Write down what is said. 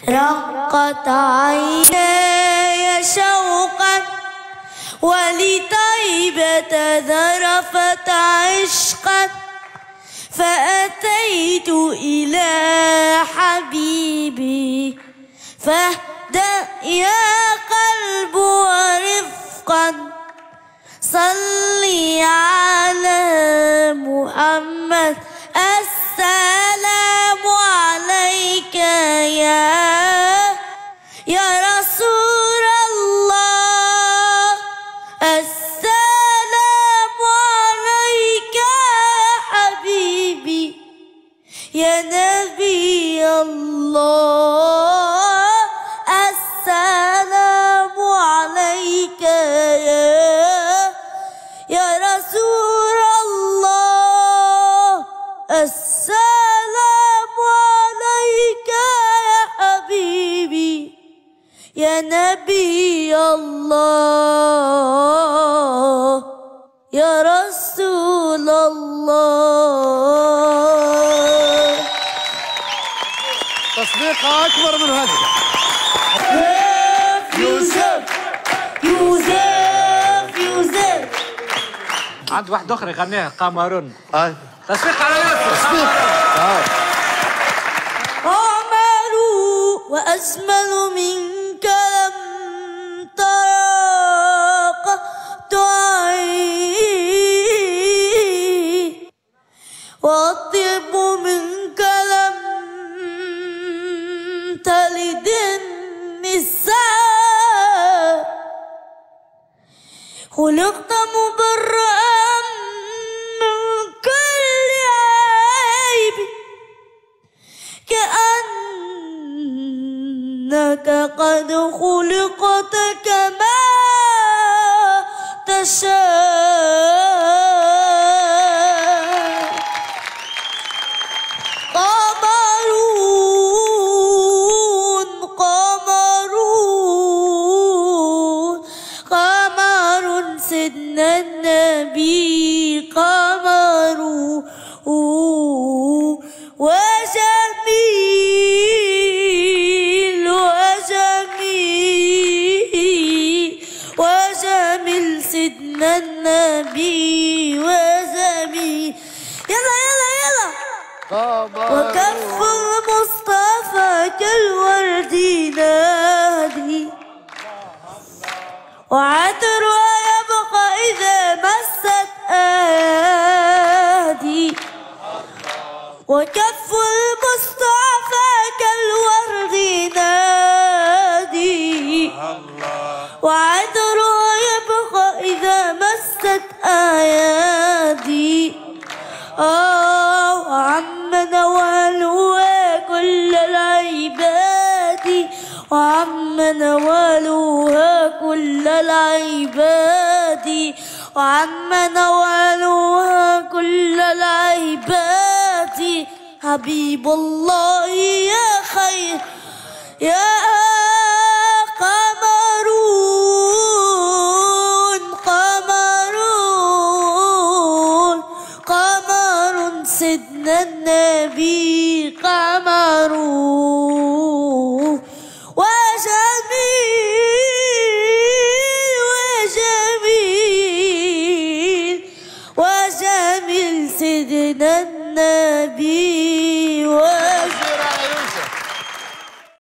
رقت عيناي شوقا ولطيبة ذرفت عشقا فأتيت إلى حبيبي فاهدأ يا قلب ورفقا صلي على محمد السلام عليك يا رسول الله السلام عليك يا حبيبي يا نبي الله السلام عليك يا رسول الله السلام عليك يا حبيبي يا نبي الله يا رسول الله. تصفيقة أكبر من هذا. يوسف يوسف يوسف. عند واحد أخرى يغنيها قمرون. تصفيق على يوسف. قمر وأجمل منك لم ترى قط عيني وأطيب منك لم تلد النساء خلقت مبرأ من كل عيب كأنك قد خلقت كما تشاء. قمرون قمرون قمر سيدنا النبي قمر وجميل وجميل وجميل سيدنا النبي وجميل. يلا يلا يلا. وكف المصطفى كالورد نادي وعطرها يبقى إذا مست آدي. وكف المصطفى كالورد نادي وعطرها يبقى إذا مست أيادي. وعم نوالها كل العباد وعم نوالها كل العباد وعم نوالها كل العباد. حبيب الله يا خير يا